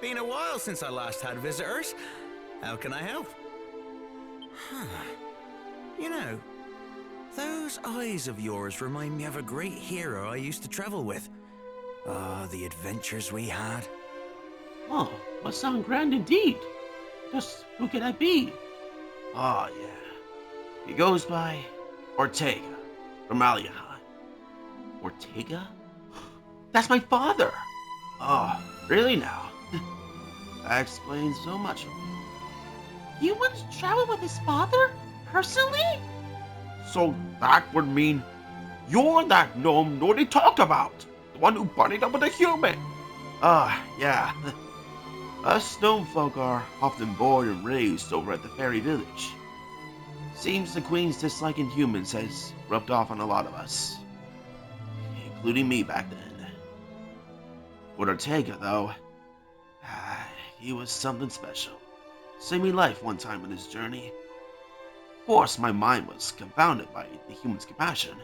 Been a while since I last had visitors. How can I help? Huh. You know, those eyes of yours remind me of a great hero I used to travel with. Ah, the adventures we had. Oh, must sound grand indeed. Just who can that be? Oh, yeah. He goes by Ortega from Aliahan. Ortega? That's my father! Oh, really now? That explains so much of me. You once traveled with his father? Personally? So that would mean you're that gnome Nordy talked about! The one who bunnied up with a human! Yeah. Us gnome folk are often born and raised over at the fairy village. Seems the queen's dislike in humans has rubbed off on a lot of us. Including me back then. With Ortega, though, he was something special. Saved me life one time on his journey. Of course, my mind was confounded by the human's compassion.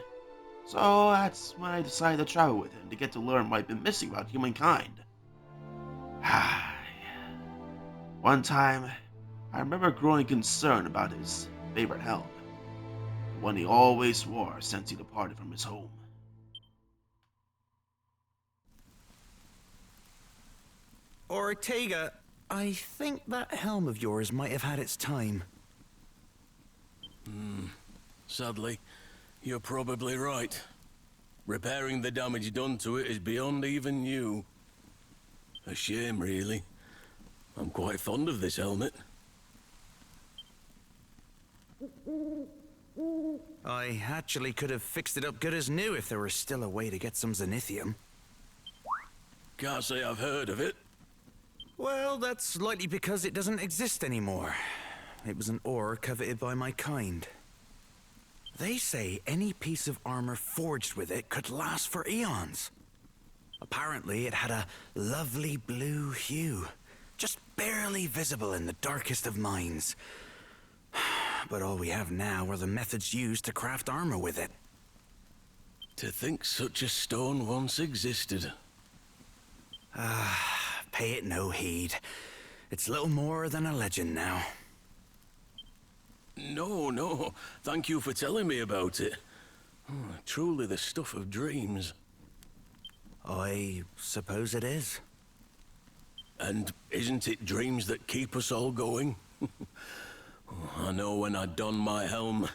So that's when I decided to travel with him to get to learn what I've been missing about humankind. One time, I remember growing concerned about his favorite helm, the one he always wore since he departed from his home. Ortega, I think that helm of yours might have had its time. Sadly, you're probably right. Repairing the damage done to it is beyond even you. A shame, really. I'm quite fond of this helmet. I actually could have fixed it up good as new if there were still a way to get some zenithium. Can't say I've heard of it. Well, that's likely because it doesn't exist anymore. It was an ore coveted by my kind. They say any piece of armor forged with it could last for eons. Apparently, it had a lovely blue hue, just barely visible in the darkest of mines. But all we have now are the methods used to craft armor with it. To think such a stone once existed. Pay it no heed. It's little more than a legend now. No. Thank you for telling me about it. Truly the stuff of dreams. I suppose it is. And isn't it dreams that keep us all going? I know when I don my helm,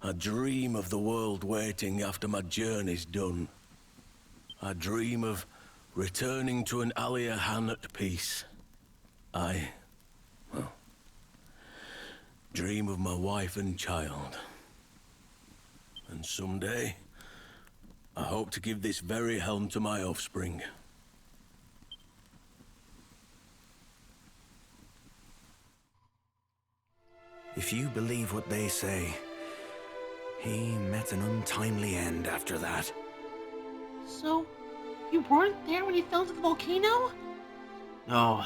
I dream of the world waiting after my journey's done. I dream of returning to an Aliahan at peace. I dream of my wife and child. And someday, I hope to give this very helm to my offspring. If you believe what they say, he met an untimely end after that. So, you weren't there when he fell into the volcano? No.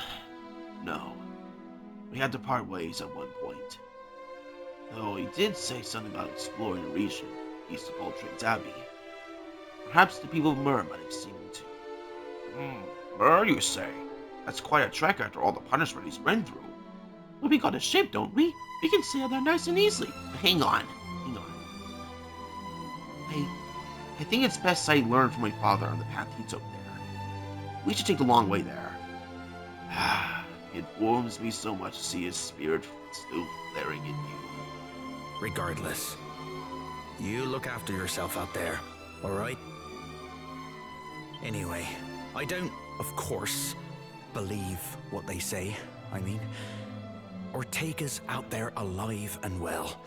We had to part ways at one point. Though he did say something about exploring the region east of Ultrade's Abbey. Perhaps the people of Mur might have seen him too. Mur, you say? That's quite a trek after all the punishment he's been through. But we got a ship, don't we? We can sail there nice and easily. Hang on. I think it's best I learn from my father on the path he took there. We should take the long way there. It warms me so much to see his spirit still flaring in you. Regardless, you look after yourself out there, alright? Anyway, I don't, of course, believe what they say. I mean, Ortega's out there alive and well.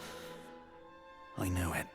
I know it.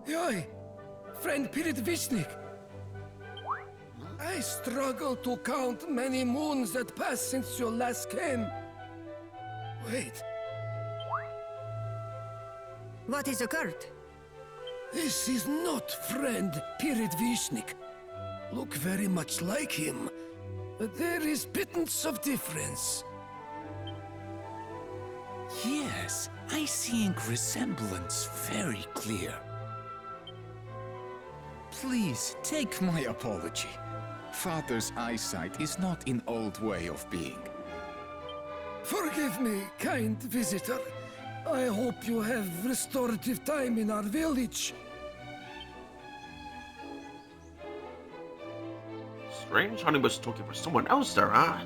Yoi, friend Pirit Vishnik. I struggle to count many moons that passed since you last came. Wait, What is occurred? this is not friend Pirit Vishnik. Look very much like him, but there is pittance of difference. Yes, I see resemblance very clear. Please take my apology. Father's eyesight is not in old way of being. Forgive me, kind visitor. I hope you have restorative time in our village. Strange Honey was talking for someone else there, huh?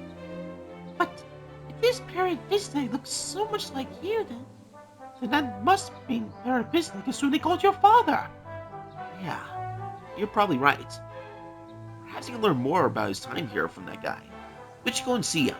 But if this parrot Bisnick looks so much like you, then that must mean Parrot Bisnick is who they called your father. Yeah, you're probably right. Perhaps you can learn more about his time here from that guy. We should go and see him.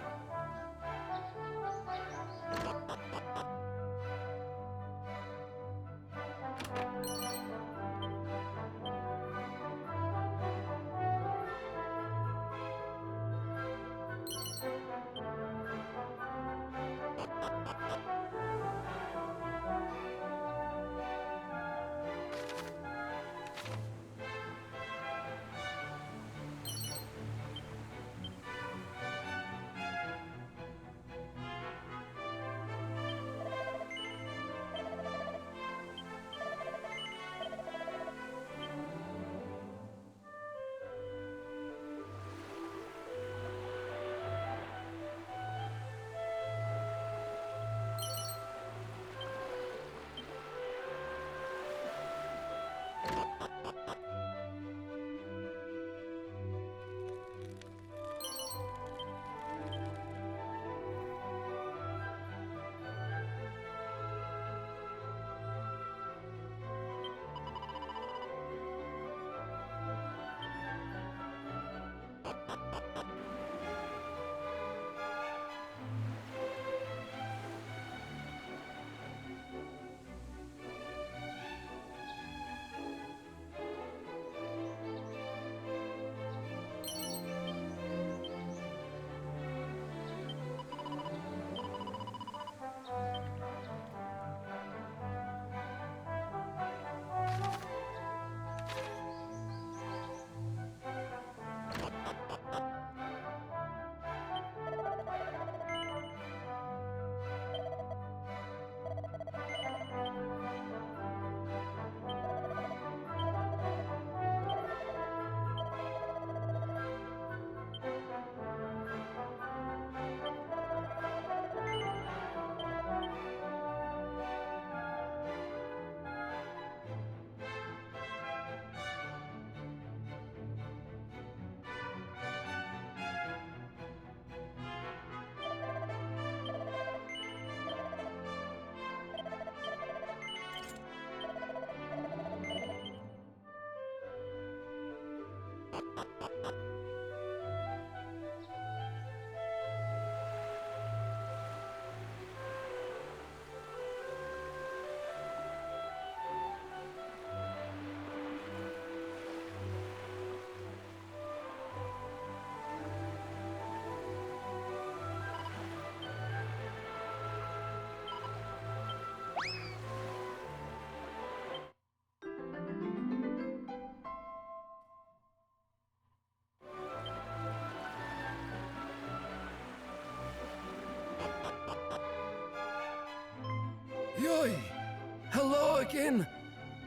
again.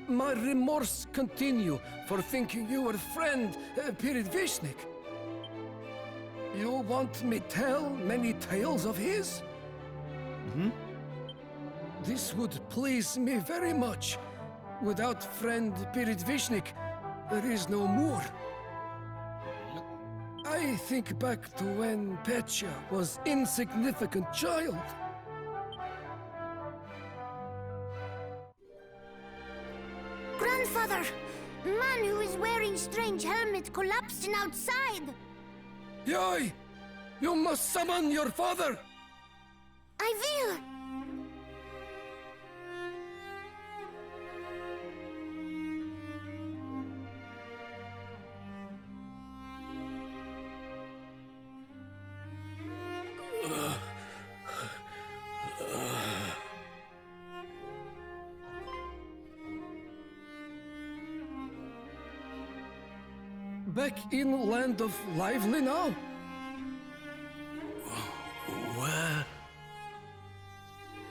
My remorse continue for thinking you were friend Pirit Vishnik. You want me tell many tales of his? This would please me very much. Without friend Pirit Vishnik, there is no more. I think back to when Petya was insignificant child. Grandfather! Man who is wearing strange helmet collapsed outside! Yoi! You must summon your father! I will! Back in Land of Lively now? Where?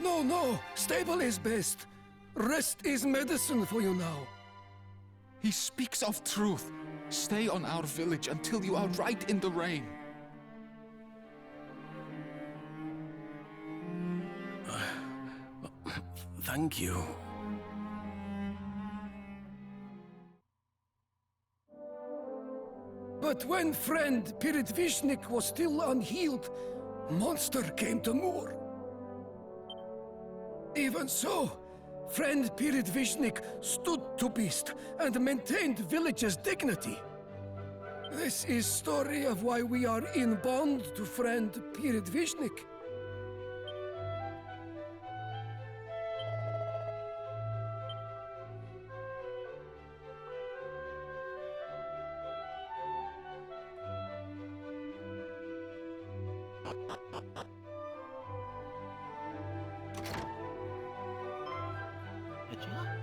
No, stable is best. Rest is medicine for you now. He speaks of truth. Stay on our village until you are right in the rain. Thank you. But when friend Pirit Vishnik was still unhealed, monster came to Moor. Even so, friend Pirit Vishnik stood to beast and maintained village's dignity. This is story of why we are in bond to friend Pirit Vishnik. Petya?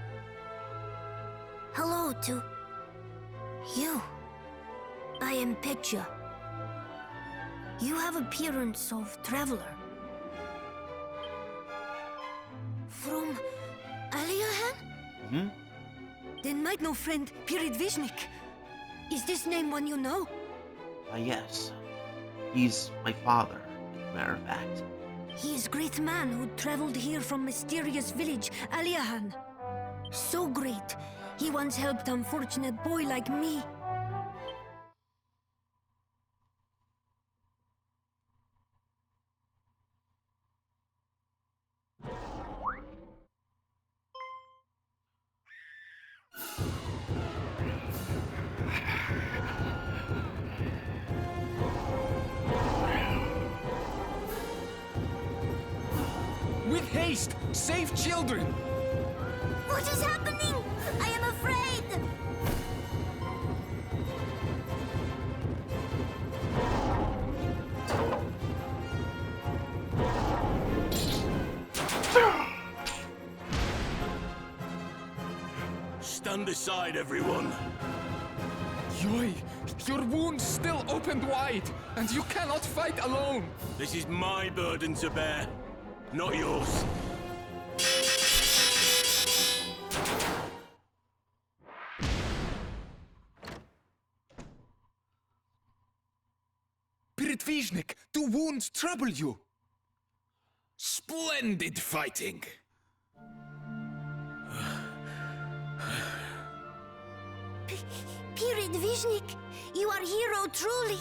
Hello to you. I am Petya. You have appearance of traveler. From Aliahan? Then might know friend Pirit Vishnik. Is this name one you know? Yes. He's my father, as a matter of fact. He is great man who traveled here from mysterious village, Aliahan. So great, he once helped unfortunate boy like me. With haste! Save children! What is happening? I am afraid! Stand aside, everyone. Yoi! Your wounds still opened wide, and you cannot fight alone! This is my burden to bear, not yours. Pirit Vishnik, do wounds trouble you? Splendid fighting! Pirit Vishnik, you are hero truly!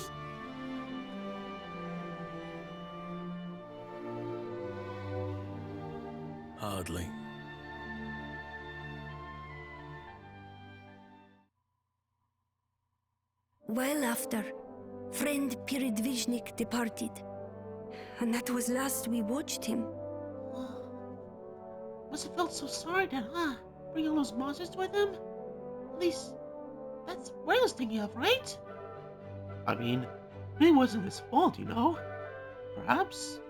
Hardly. While after, friend Pirit Vishnik departed. And that was last we watched him. Must have felt so sorry then, huh? Bring all those monsters with him? At least, that's what I was thinking of, right? I mean, It wasn't his fault, you know? Perhaps?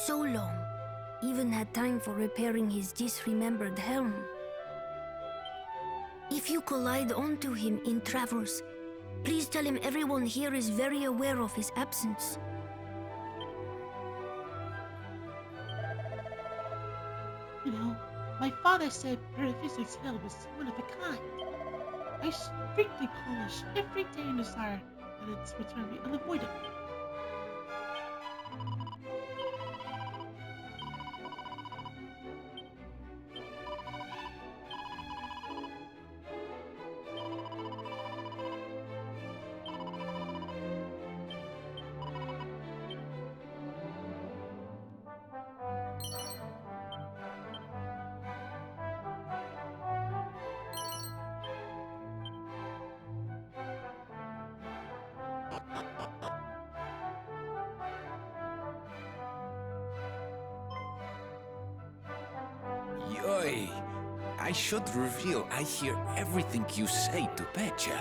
So long. Even had time for repairing his disremembered helm. If you collide onto him in travels, please tell him everyone here is very aware of his absence. father said Periphysic's helm was one of a kind. I strictly polish every day in desire that its return be unavoidable. Yoy! I should reveal I hear everything you say to Pecha.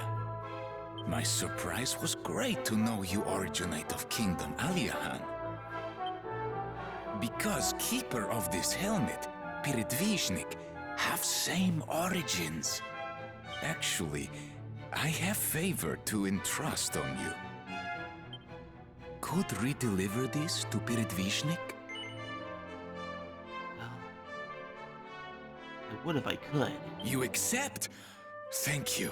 My surprise was great to know you originate of Kingdom Aliahan. Because keeper of this helmet, Piridvishnik, have same origins. Actually, I have favor to entrust on you. Could redeliver this to Piridvishnik? Well, I would if I could. You accept? Thank you.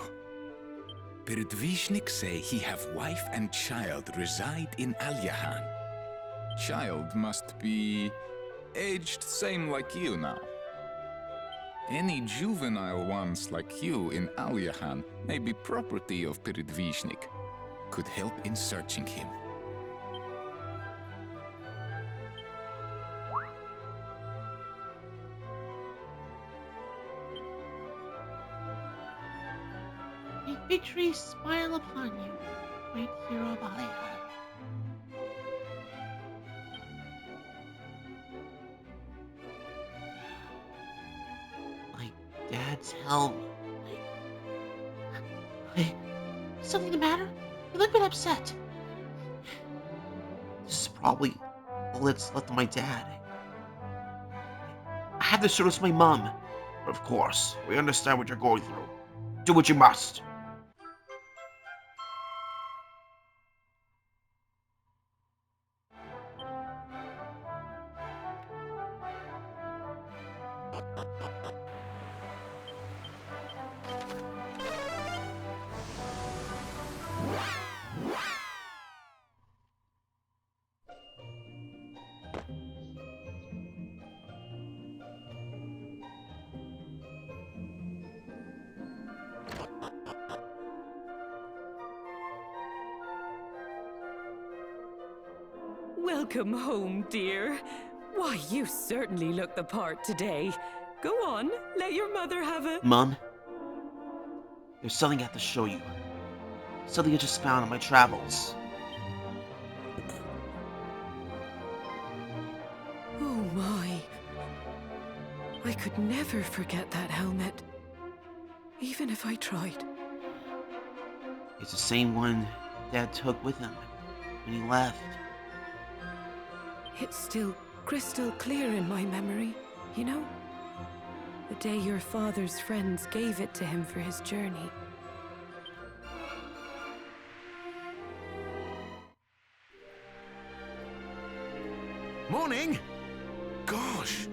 Piridvishnik say he have wife and child reside in Aliahan. Child must be aged same like you now. Any juvenile ones like you in Aliahan may be property of Piridvishnik. Could help in searching him. May victory smile upon you, great hero of Alea. My dad's helm. Is something the matter? You look a bit upset. This is probably all that's left of my dad. I had to service my mom. But of course, we understand what you're going through. Do what you must. Welcome home, dear. Why, you certainly look the part today. Go on, let your mother have a... Mom, there's something I have to show you. Something I just found on my travels. Oh my. I could never forget that helmet. Even if I tried. It's the same one Dad took with him when he left. It's still crystal clear in my memory, you know? The day your father's friends gave it to him for his journey. Morning! Gosh,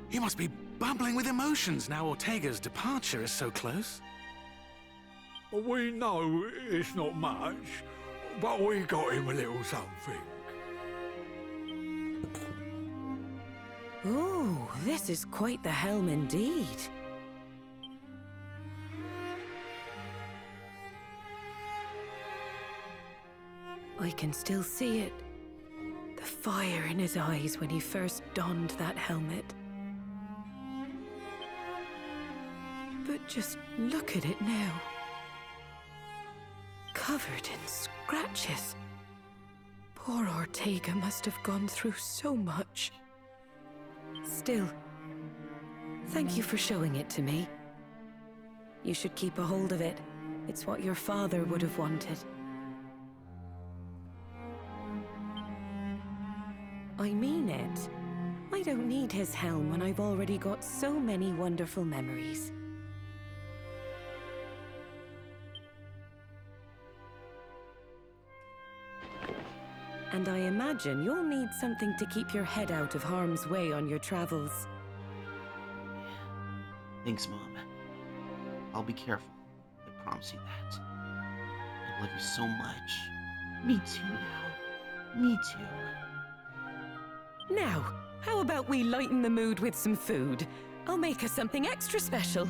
you must be bubbling with emotions now Ortega's departure is so close. We know it's not much, but we got him a little something. Oh, this is quite the helm indeed. I can still see it. The fire in his eyes when he first donned that helmet. But just look at it now. Covered in scratches. Poor Ortega must have gone through so much. Still, thank you for showing it to me. You should keep a hold of it. It's what your father would have wanted. I mean it. I don't need his helm when I've already got so many wonderful memories. And I imagine you'll need something to keep your head out of harm's way on your travels. Thanks, Mom. I'll be careful. I promise you that. I love you so much. Me too, now. Me too. Now, how about we lighten the mood with some food? I'll make us something extra special.